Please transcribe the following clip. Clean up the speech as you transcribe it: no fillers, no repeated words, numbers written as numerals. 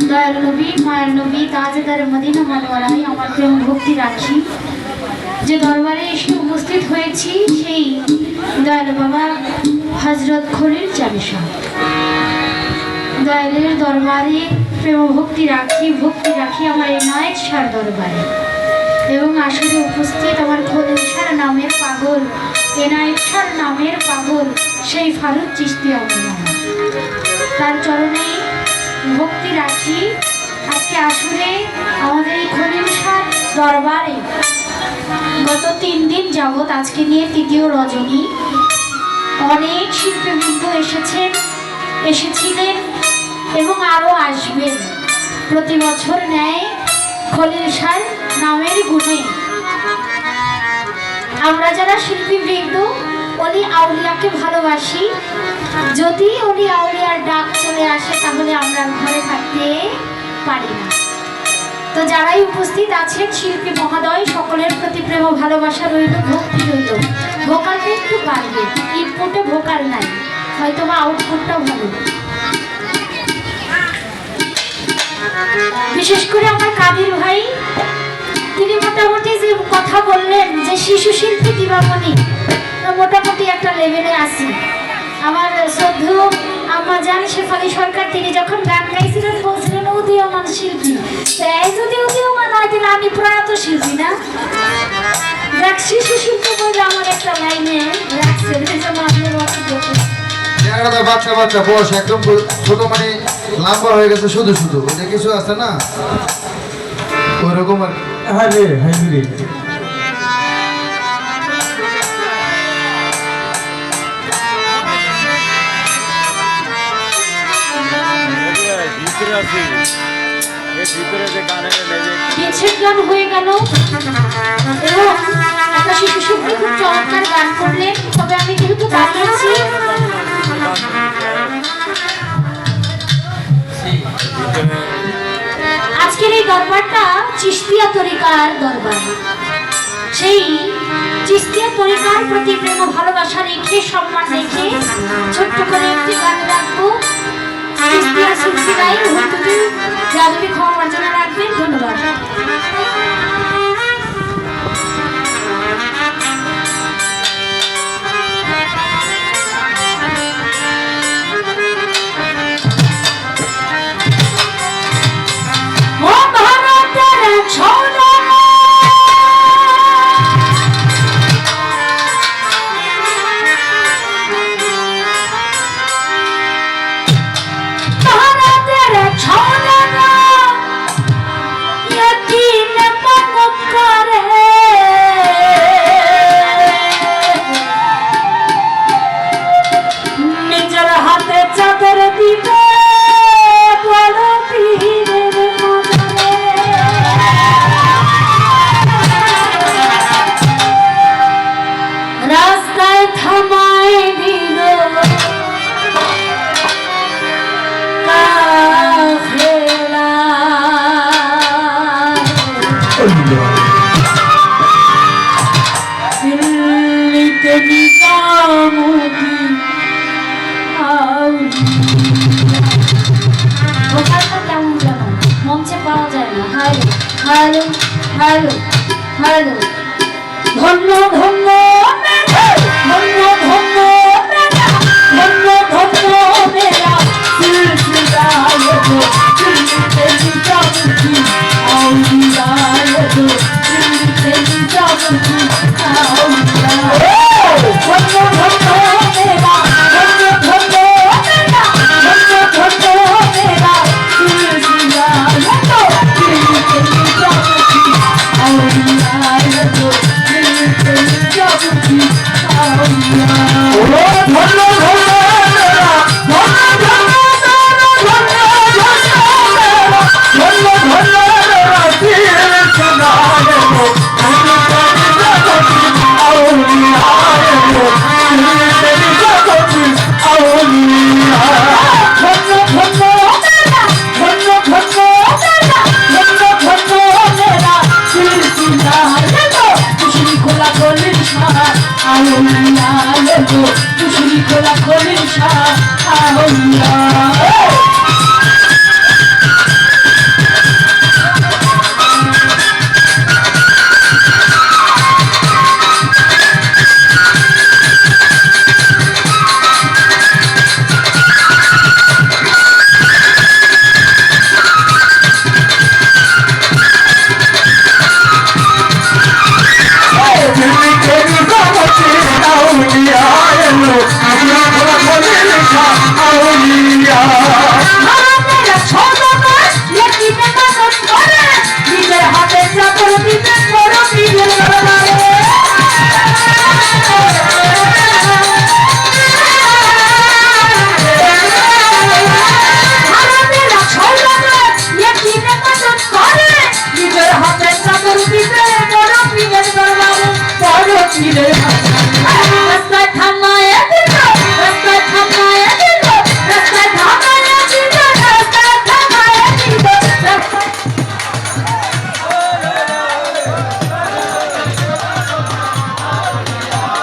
দয়াল নবী মায়ের নবী তাজেদার মদিনা মনোয়ারায় আমার প্রেম ভক্তি রাখি। যে দরবারে এসে উপস্থিত হয়েছি সেই দয়াল বাবা হজরত খলিল চাঁদ শাহ। দয়ালের দরবারে প্রেম ভক্তি রাখি আমার এই নায়েক শাহর দরবারে। এবং আসলে উপস্থিত আমার খলিল শাহ নামের পাগল, এনায়েত শাহ নামের পাগল সেই ফারুক চিশতি আমার, তার চরণে ভক্তি রাখি। আজকে আসলে আমাদের এই খলিল শাহ দরবারে গত 3 দিন যাবৎ, আজকে নিয়ে 3য় রজনী, অনেক শিল্পীবৃন্দ এসেছিলেন এবং আরও আসবেন। প্রতি বছর ন্যায় খলিল শাহ নামের গুণে আমরা যারা শিল্পীবৃন্দ অলি আউলিয়াকে ভালোবাসি, যদি অলি আউলিয়ার ডাক চলে আসে তাহলে আমরা ঘরে থাকতে পারি না। তো যারাই উপস্থিত আছেন শিল্পী মহোদয়, সকলের প্রতি প্রেম ও ভালোবাসা রইল, ভক্তি রইল। ভোকালটা একটু বাড়বে, ইনপুটে ভোকাল নাই, হয়তো বা আউটপুটটা ভালো। বিশেষ করে আমার কাদির ভাই, তিনি মোটামুটি যে কথা বললেন যে শিশু শিল্পী দিবামণি, মোটামুটি একটা লেভেলে আসি। আমার শ্রদ্ধেয় আম্মা জান শেফালি সরকার, তিনি যখন গান গাইছিলেন বলছিলেন উদীয়মান শিল্পী। তাই যদি উদীয়মান হয় তাহলে আমি প্রয়াত শিল্পী না? দেখ, শিশু শিল্পী বলে আমার একটা লাইনে রাখছেন, এই জন্য আপনার বাচ্চা বাচ্চা বয়স একদম ছোট, মানে লম্বা হয়ে গেছে শুধু শুধু, এটা কিছু আছে না ওইরকম আর কি। হ্যাঁ রে, হ্যাঁ রে। বিচ্ছেদ গান হয়ে গেল এবং একটা শিশু শিল্পী খুব চমৎকার গান করলেন। তবে আমি যেহেতু দাঁড়িয়েছি, আজকের এই দরবারটা চিশতিয়া তরিকার দরবার। সেই চিশতিয়া তরিকার প্রতি প্রেম ভালোবাসা রেখে, সম্মান রেখে ছোট্ট করে একটি গান রাখবো। চিশতিয়া সিলসিলায় হুজুর যাদবী ক্ষমা মার্জনা রাখবেন। ধন্যবাদ। মঞ্চে পাওয়া যায় না। হ্যালো হ্যালো হ্যালো, ধন্য ধন্য